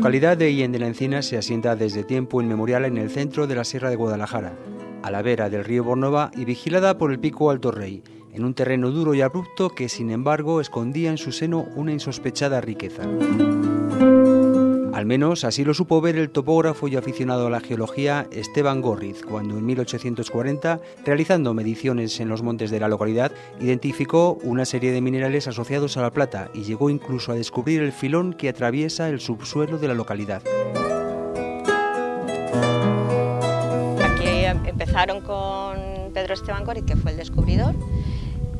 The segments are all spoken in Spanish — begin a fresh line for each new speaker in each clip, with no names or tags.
localidad de Illén de la Encina se asienta desde tiempo inmemorial en el centro de la Sierra de Guadalajara, a la vera del río Bornova y vigilada por el Pico Alto Rey, en un terreno duro y abrupto que, sin embargo, escondía en su seno una insospechada riqueza. Al menos así lo supo ver el topógrafo y aficionado a la geología Esteban Górriz, cuando en 1840, realizando mediciones en los montes de la localidad, identificó una serie de minerales asociados a la plata y llegó incluso a descubrir el filón que atraviesa el subsuelo de la localidad.
Aquí empezaron con Pedro Esteban Górriz, que fue el descubridor,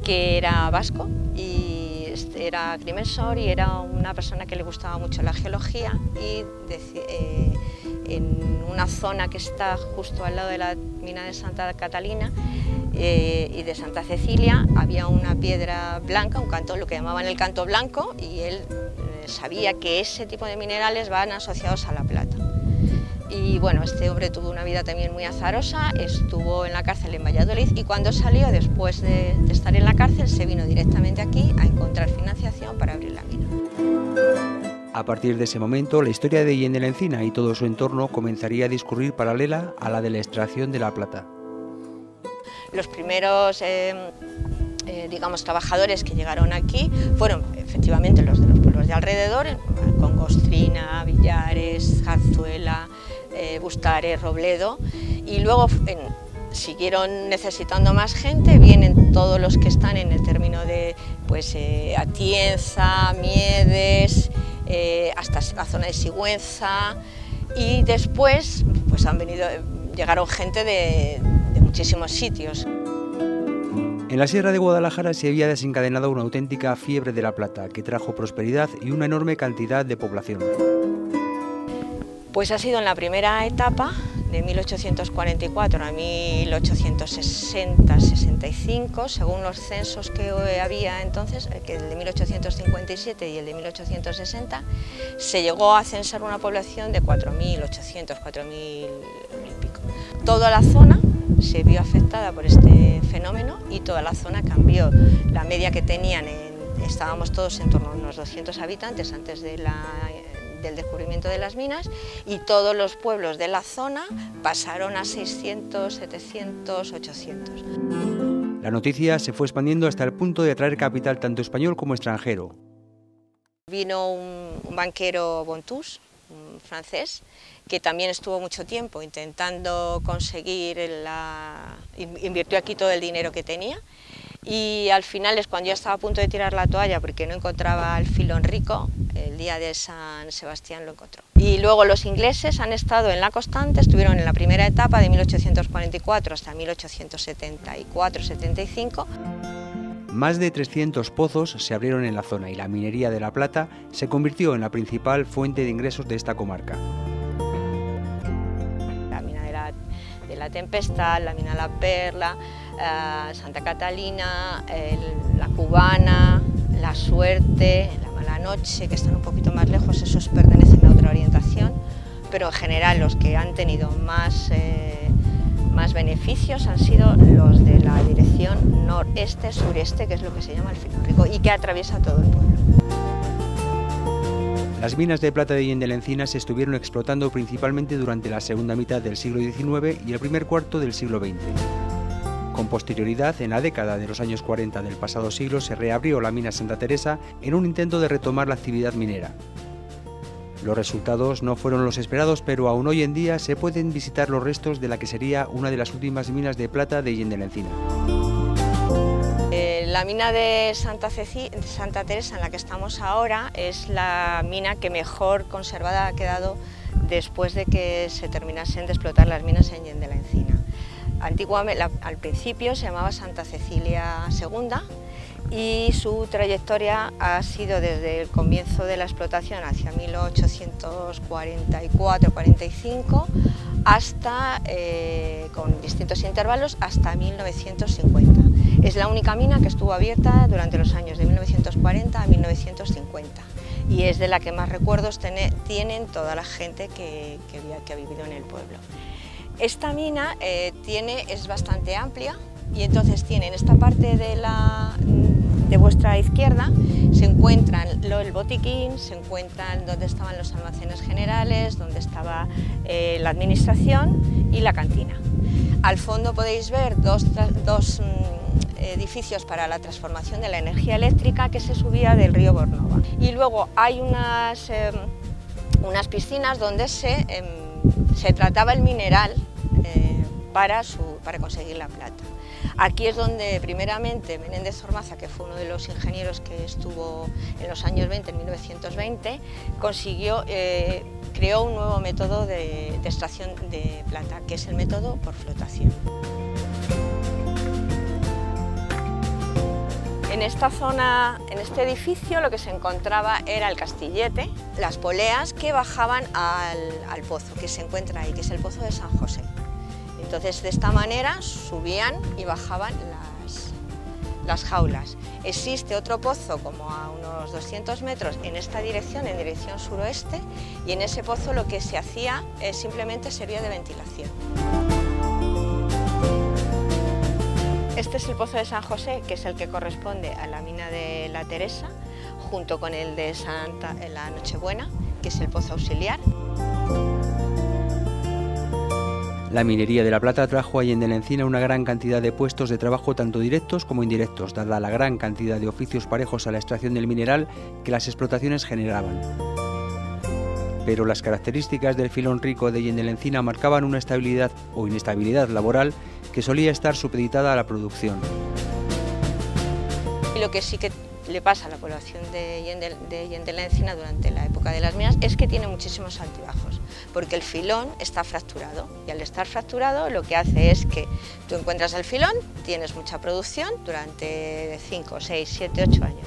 que era vasco y era agrimensor y era una persona que le gustaba mucho la geología, y en una zona que está justo al lado de la mina de Santa Catalina y de Santa Cecilia había una piedra blanca, un canto, lo que llamaban el canto blanco, y él sabía que ese tipo de minerales van asociados a la plata. Y bueno, este hombre tuvo una vida también muy azarosa, estuvo en la cárcel en Valladolid y cuando salió, después de estar en la cárcel, se vino directamente aquí a encontrar financiación para abrir la mina.
A partir de ese momento, la historia de Illén de la Encina y todo su entorno comenzaría a discurrir paralela a la de la extracción de la plata.
Los primeros digamos, trabajadores que llegaron aquí fueron efectivamente los de los pueblos de alrededor, Congostrina, Villares, Zarzuela, Bustares, Robledo, y luego siguieron necesitando más gente. Vienen todos los que están en el término de Atienza, Miedes, hasta la zona de Sigüenza, y después pues llegaron gente de muchísimos sitios.
En la Sierra de Guadalajara se había desencadenado una auténtica fiebre de la plata que trajo prosperidad y una enorme cantidad de población.
Pues ha sido en la primera etapa, de 1844 a 1860-65, según los censos que había entonces, que el de 1857 y el de 1860, se llegó a censar una población de 4.800, 4.000 y pico. Toda la zona se vio afectada por este fenómeno y toda la zona cambió. La media que tenían, estábamos todos en torno a unos 200 habitantes antes del descubrimiento de las minas, y todos los pueblos de la zona pasaron a 600, 700, 800.
La noticia se fue expandiendo hasta el punto de atraer capital tanto español como extranjero.
Vino un banquero Bontus, un francés, que también estuvo mucho tiempo intentando conseguir, invirtió aquí todo el dinero que tenía, y al final es cuando ya estaba a punto de tirar la toalla porque no encontraba el filón rico, el día de San Sebastián lo encontró. Y luego los ingleses han estado en la constante, estuvieron en la primera etapa de 1844 hasta 1874-75.
Más de 300 pozos se abrieron en la zona y la minería de la plata se convirtió en la principal fuente de ingresos de esta comarca.
La mina de la Tempestad, la mina La Perla, Santa Catalina, la Cubana, la Suerte, la Mala Noche, que están un poquito más lejos, esos pertenecen a otra orientación, pero en general los que han tenido más beneficios han sido los de la dirección noreste-sureste, que es lo que se llama el filón rico y que atraviesa todo el pueblo.
Las minas de plata de Illén de la Encina se estuvieron explotando principalmente durante la segunda mitad del siglo XIX y el primer cuarto del siglo XX. Con posterioridad, en la década de los años 40 del pasado siglo, se reabrió la mina Santa Teresa en un intento de retomar la actividad minera. Los resultados no fueron los esperados, pero aún hoy en día se pueden visitar los restos de la que sería una de las últimas minas de plata de Illén de la Encina.
La mina de Santa Teresa, en la que estamos ahora, es la mina que mejor conservada ha quedado después de que se terminasen de explotar las minas en Illén de la Encina. Antiguamente, al principio se llamaba Santa Cecilia II, y su trayectoria ha sido desde el comienzo de la explotación hacia 1844-45 hasta, con distintos intervalos, hasta 1950. Es la única mina que estuvo abierta durante los años de 1940 a 1950 y es de la que más recuerdos tienen toda la gente que ha vivido en el pueblo. Esta mina es bastante amplia y entonces tiene en esta parte de de vuestra izquierda se encuentran el botiquín, se encuentran donde estaban los almacenes generales, donde estaba la administración y la cantina. Al fondo podéis ver dos edificios para la transformación de la energía eléctrica que se subía del río Bornova. Y luego hay unas piscinas donde se trataba el mineral para conseguir la plata. Aquí es donde primeramente Menéndez Ormaza, que fue uno de los ingenieros que estuvo en los años 20, en 1920, creó un nuevo método de extracción de plata, que es el método por flotación. En esta zona, en este edificio, lo que se encontraba era el castillete, las poleas que bajaban al pozo que se encuentra ahí, que es el pozo de San José. Entonces, de esta manera subían y bajaban las jaulas. Existe otro pozo como a unos 200 metros en esta dirección, en dirección suroeste, y en ese pozo lo que se hacía simplemente servía de ventilación. Este es el pozo de San José, que es el que corresponde a la mina de la Teresa, junto con el de la Nochebuena, que es el pozo auxiliar.
La minería de la plata trajo a Allende la Encina una gran cantidad de puestos de trabajo tanto directos como indirectos, dada la gran cantidad de oficios parejos a la extracción del mineral que las explotaciones generaban. Pero las características del filón rico de Allende la Encina marcaban una estabilidad o inestabilidad laboral que solía estar supeditada a la producción.
Y lo que sí que le pasa a la población de Allende la Encina durante la época de las minas es que tiene muchísimos altibajos, porque el filón está fracturado, y al estar fracturado lo que hace es que tú encuentras el filón, tienes mucha producción durante 5, 6, 7, 8 años,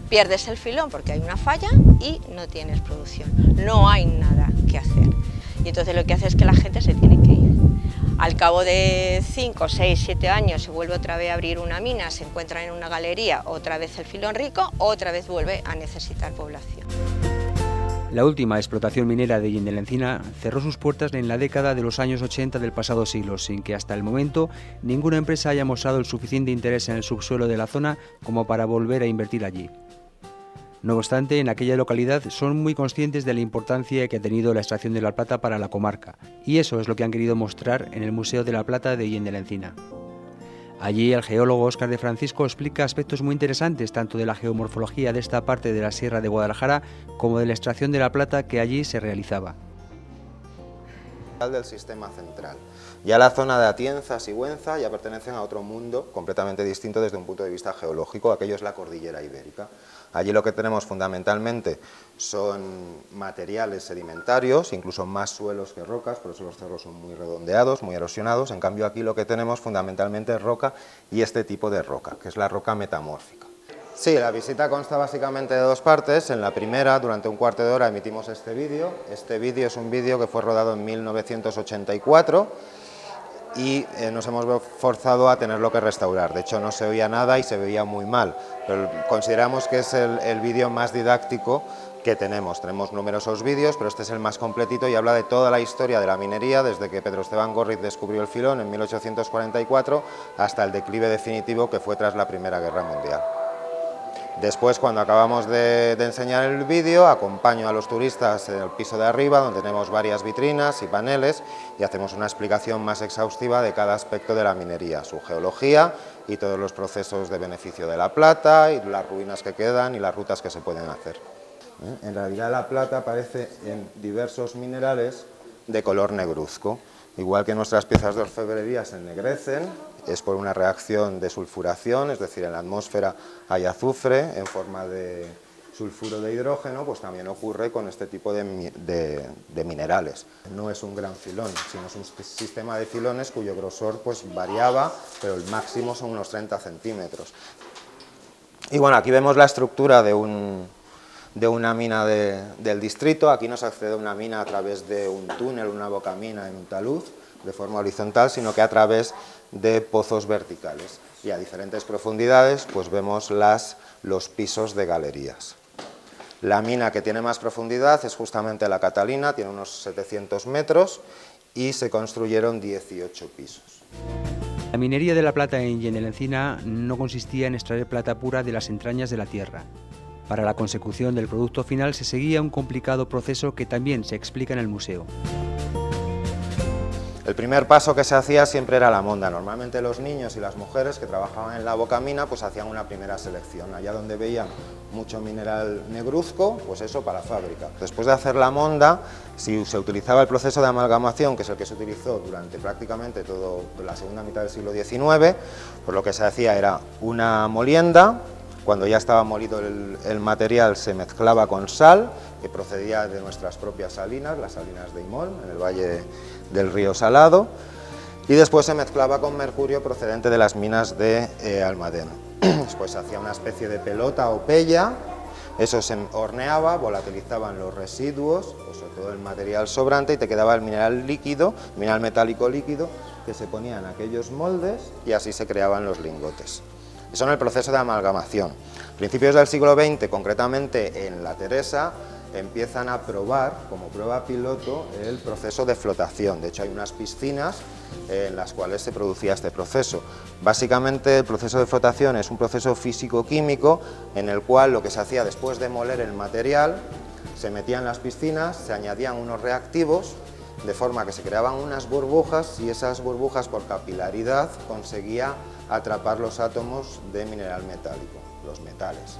pierdes el filón porque hay una falla y no tienes producción, no hay nada que hacer, y entonces lo que hace es que la gente se tiene que ir. Al cabo de 5, 6, 7 años se vuelve otra vez a abrir una mina, se encuentra en una galería otra vez el filón rico, otra vez vuelve a necesitar población.
La última explotación minera de Allende la Encina cerró sus puertas en la década de los años 80 del pasado siglo, sin que hasta el momento ninguna empresa haya mostrado el suficiente interés en el subsuelo de la zona como para volver a invertir allí. No obstante, en aquella localidad son muy conscientes de la importancia que ha tenido la extracción de la plata para la comarca, y eso es lo que han querido mostrar en el Museo de la Plata de Allende la Encina. Allí el geólogo Óscar de Francisco explica aspectos muy interesantes tanto de la geomorfología de esta parte de la Sierra de Guadalajara como de la extracción de la plata que allí se realizaba.
Del sistema central. Ya la zona de Atienza, Sigüenza ya pertenecen a otro mundo completamente distinto desde un punto de vista geológico, aquello es la cordillera ibérica. Allí lo que tenemos fundamentalmente son materiales sedimentarios, incluso más suelos que rocas, por eso los cerros son muy redondeados, muy erosionados. En cambio aquí lo que tenemos fundamentalmente es roca y este tipo de roca, que es la roca metamórfica. Sí, la visita consta básicamente de dos partes. En la primera, durante un cuarto de hora, emitimos este vídeo. Este vídeo es un vídeo que fue rodado en 1984 y nos hemos forzado a tenerlo que restaurar. De hecho, no se oía nada y se veía muy mal, pero consideramos que es el vídeo más didáctico que tenemos. Tenemos numerosos vídeos, pero este es el más completito y habla de toda la historia de la minería, desde que Pedro Esteban Gorriz descubrió el filón en 1844 hasta el declive definitivo que fue tras la Primera Guerra Mundial. Después, cuando acabamos de enseñar el vídeo, acompaño a los turistas en el piso de arriba, donde tenemos varias vitrinas y paneles, y hacemos una explicación más exhaustiva de cada aspecto de la minería, su geología y todos los procesos de beneficio de la plata, y las ruinas que quedan y las rutas que se pueden hacer. En realidad la plata aparece en diversos minerales de color negruzco. Igual que nuestras piezas de orfebrería se ennegrecen, es por una reacción de sulfuración, es decir, en la atmósfera hay azufre en forma de sulfuro de hidrógeno, pues también ocurre con este tipo de minerales. No es un gran filón, sino es un sistema de filones cuyo grosor pues variaba, pero el máximo son unos 30 centímetros. Y bueno, aquí vemos la estructura de una mina del distrito. Aquí no se accede a una mina a través de un túnel, una bocamina en un talud, de forma horizontal, sino que a través de pozos verticales. Y a diferentes profundidades pues vemos los pisos de galerías. La mina que tiene más profundidad es justamente la Catalina, tiene unos 700 metros y se construyeron 18 pisos.
La minería de la plata en Yende la Encina no consistía en extraer plata pura de las entrañas de la tierra. Para la consecución del producto final se seguía un complicado proceso que también se explica en el museo.
El primer paso que se hacía siempre era la monda. Normalmente los niños y las mujeres que trabajaban en la bocamina pues hacían una primera selección. Allá donde veían mucho mineral negruzco, pues eso para fábrica. Después de hacer la monda, si se utilizaba el proceso de amalgamación, que es el que se utilizó durante prácticamente toda la segunda mitad del siglo XIX, pues lo que se hacía era una molienda. Cuando ya estaba molido el material se mezclaba con sal, que procedía de nuestras propias salinas, las salinas de Imol, en el valle del río Salado, y después se mezclaba con mercurio procedente de las minas de Almadén. Después se hacía una especie de pelota o pella, eso se horneaba, volatilizaban los residuos, pues sobre todo el material sobrante, y te quedaba el mineral líquido, mineral metálico líquido, que se ponía en aquellos moldes y así se creaban los lingotes. Eso en el proceso de amalgamación. A principios del siglo XX, concretamente en La Teresa, empiezan a probar, como prueba piloto, el proceso de flotación. De hecho, hay unas piscinas en las cuales se producía este proceso. Básicamente, el proceso de flotación es un proceso físico-químico en el cual lo que se hacía después de moler el material, se metía en las piscinas, se añadían unos reactivos, de forma que se creaban unas burbujas y esas burbujas por capilaridad conseguía atrapar los átomos de mineral metálico, los metales.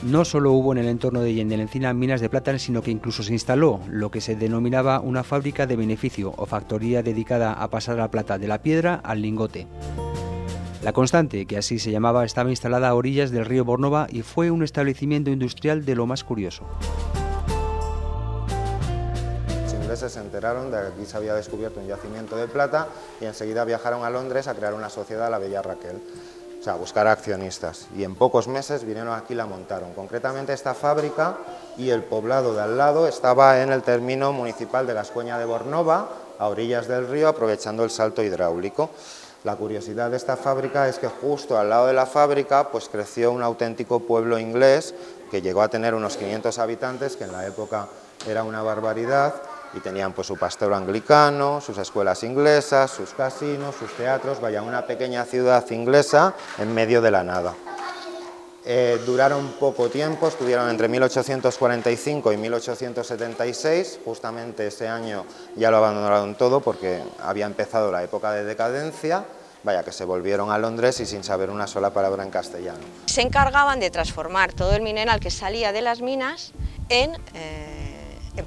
No solo hubo en el entorno de Yende la Encina minas de plata, sino que incluso se instaló lo que se denominaba una fábrica de beneficio o factoría dedicada a pasar la plata de la piedra al lingote. La Constante, que así se llamaba, estaba instalada a orillas del río Bornova y fue un establecimiento industrial de lo más curioso.
Los ingleses se enteraron de que aquí se había descubierto un yacimiento de plata y enseguida viajaron a Londres a crear una sociedad, la Bella Raquel. O sea, buscar accionistas, y en pocos meses vinieron aquí y la montaron. Concretamente esta fábrica y el poblado de al lado estaba en el término municipal de la Escueña de Bornova, a orillas del río, aprovechando el salto hidráulico. La curiosidad de esta fábrica es que justo al lado de la fábrica pues creció un auténtico pueblo inglés que llegó a tener unos 500 habitantes, que en la época era una barbaridad, y tenían pues su pastor anglicano, sus escuelas inglesas, sus casinos, sus teatros, vaya, una pequeña ciudad inglesa en medio de la nada. Duraron poco tiempo, estuvieron entre 1845 y 1876, justamente ese año ya lo abandonaron todo porque había empezado la época de decadencia, vaya, que se volvieron a Londres y sin saber una sola palabra en castellano.
Se encargaban de transformar todo el mineral que salía de las minas en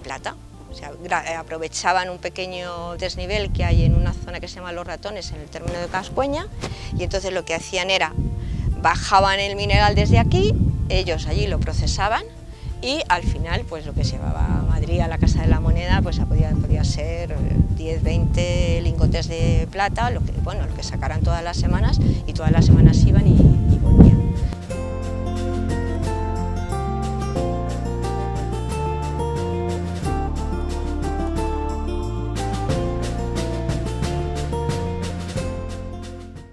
plata. O sea, aprovechaban un pequeño desnivel que hay en una zona que se llama Los Ratones, en el término de Cascueña, y entonces lo que hacían era, bajaban el mineral desde aquí, ellos allí lo procesaban, y al final, pues lo que se llevaba a Madrid, a la Casa de la Moneda, pues podía ser 10, 20 lingotes de plata, lo que sacaran todas las semanas, y todas las semanas iban y volvían.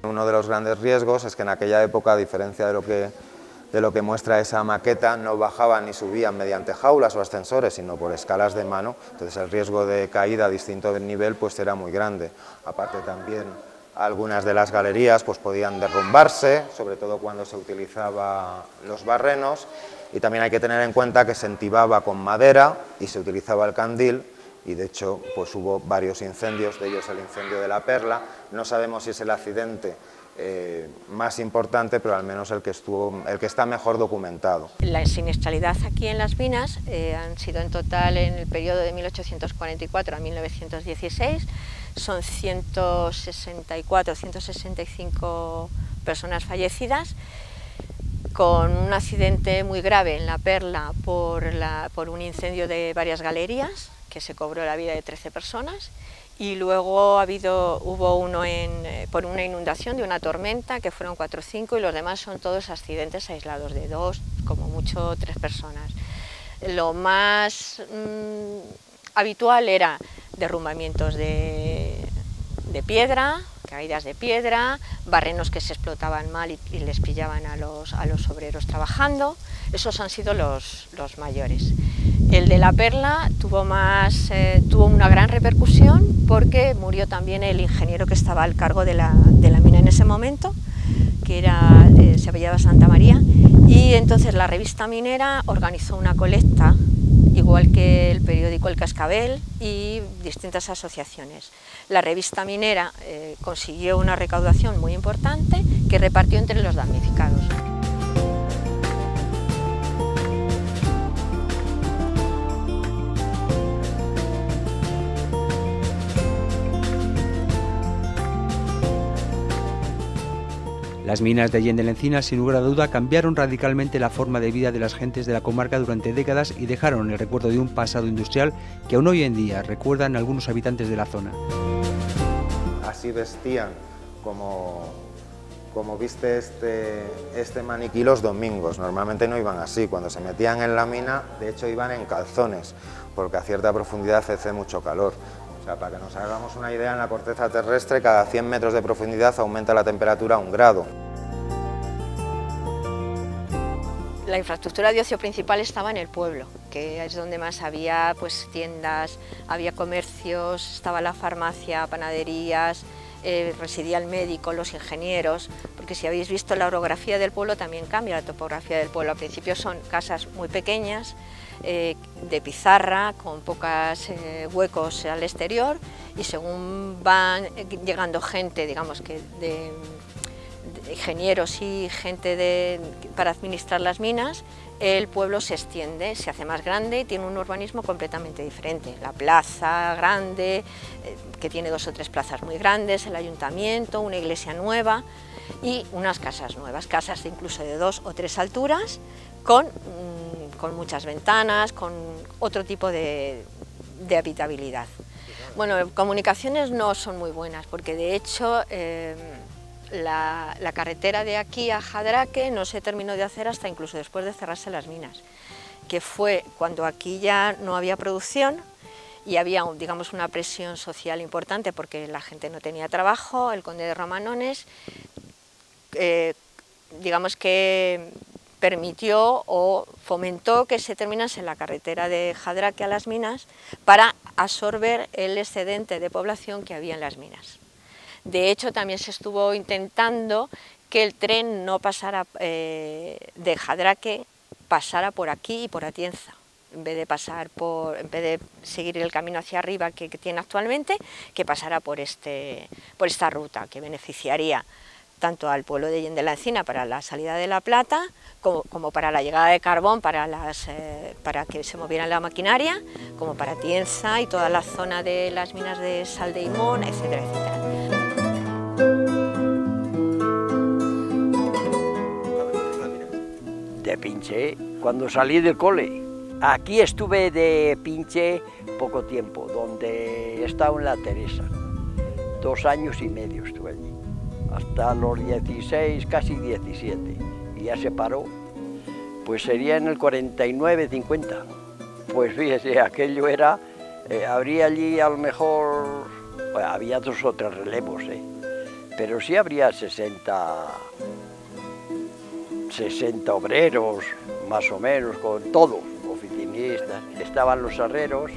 Uno de los grandes riesgos es que en aquella época, a diferencia de lo que muestra esa maqueta, no bajaban ni subían mediante jaulas o ascensores, sino por escalas de mano. Entonces el riesgo de caída a distinto nivel pues era muy grande. Aparte también algunas de las galerías pues podían derrumbarse, sobre todo cuando se utilizaban los barrenos, y también hay que tener en cuenta que se entibaba con madera y se utilizaba el candil. Y de hecho pues hubo varios incendios, de ellos el incendio de la Perla. No sabemos si es el accidente más importante, pero al menos el que está mejor documentado. La
siniestralidad aquí en las minas han sido en total, en el periodo de 1844 a 1916, son 164, 165 personas fallecidas, con un accidente muy grave en la Perla por un incendio de varias galerías, que se cobró la vida de 13 personas, y luego hubo uno por una inundación de una tormenta, que fueron 4 o 5, y los demás son todos accidentes aislados de 2, como mucho 3 personas. Lo más habitual era derrumbamientos de piedra, caídas de piedra, barrenos que se explotaban mal y les pillaban a los obreros trabajando. Esos han sido los mayores. El de La Perla tuvo una gran repercusión porque murió también el ingeniero que estaba al cargo de la mina en ese momento, que se llamaba Santa María, y entonces la revista minera organizó una colecta, igual que el periódico El Cascabel y distintas asociaciones. La revista minera consiguió una recaudación muy importante que repartió entre los damnificados.
Las minas de Allende la Encina, sin lugar a duda, cambiaron radicalmente la forma de vida de las gentes de la comarca durante décadas y dejaron el recuerdo de un pasado industrial que aún hoy en día recuerdan algunos habitantes de la zona.
Así vestían como viste este maniquí los domingos. Normalmente no iban así, cuando se metían en la mina, de hecho iban en calzones, porque a cierta profundidad hace mucho calor. O sea, para que nos hagamos una idea, en la corteza terrestre cada 100 metros de profundidad aumenta la temperatura 1 grado.
La infraestructura de ocio principal estaba en el pueblo, que es donde más había tiendas, había comercios, estaba la farmacia, panaderías, residía el médico, los ingenieros, porque si habéis visto la orografía del pueblo también cambia la topografía del pueblo. Al principio son casas muy pequeñas, de pizarra, con pocos huecos al exterior, y según van llegando gente, digamos que de ingenieros y gente para administrar las minas, el pueblo se extiende, se hace más grande y tiene un urbanismo completamente diferente. La plaza grande, que tiene 2 o 3 plazas muy grandes, el ayuntamiento, una iglesia nueva y unas casas nuevas, casas incluso de 2 o 3 alturas, con muchas ventanas, con otro tipo de habitabilidad. Bueno, comunicaciones no son muy buenas, porque de hecho la carretera de aquí a Jadraque no se terminó de hacer hasta incluso después de cerrarse las minas, que fue cuando aquí ya no había producción y había, digamos, una presión social importante porque la gente no tenía trabajo. El conde de Romanones, digamos que permitió o fomentó que se terminase la carretera de Jadraque a las minas para absorber el excedente de población que había en las minas. De hecho, también se estuvo intentando que el tren no pasara de Jadraque, pasara por aquí y por Atienza, en vez de seguir el camino hacia arriba que tiene actualmente, que pasara por esta ruta, que beneficiaría tanto al pueblo de Allende la Encina para la salida de La Plata, como para la llegada de carbón, para que se moviera la maquinaria, como para Atienza y toda la zona de las minas de Sal de Imón, etcétera, etcétera.
De pinche, cuando salí del cole. Aquí estuve de pinche poco tiempo, donde he estado en La Teresa. 2 años y medio estuve allí, hasta los 16, casi 17, y ya se paró. Pues sería en el 49, 50. Pues fíjese, aquello era, habría allí a lo mejor, bueno, había 2 o 3 relevos, pero sí habría 60 obreros, más o menos, con todos, oficinistas. Estaban los herreros,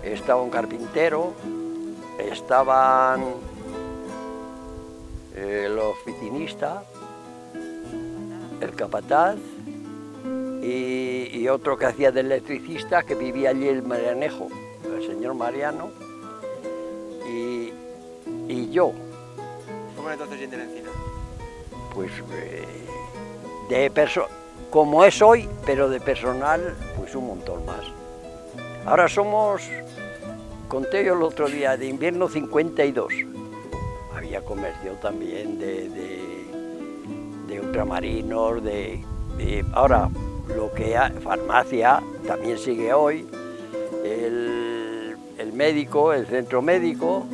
estaba un carpintero, estaban el oficinista, el capataz y otro que hacía de electricista, que vivía allí el Marianejo, el señor Mariano, y yo.
¿Cómo era entonces Allende la Encina?
Pues como es hoy, pero de personal, pues un montón más. Ahora somos, conté yo el otro día, de invierno 52. Había comercio también de ultramarinos, ahora lo que hay, farmacia también sigue hoy, el médico, el centro médico,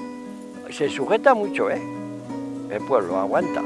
se sujeta mucho, el pueblo aguanta.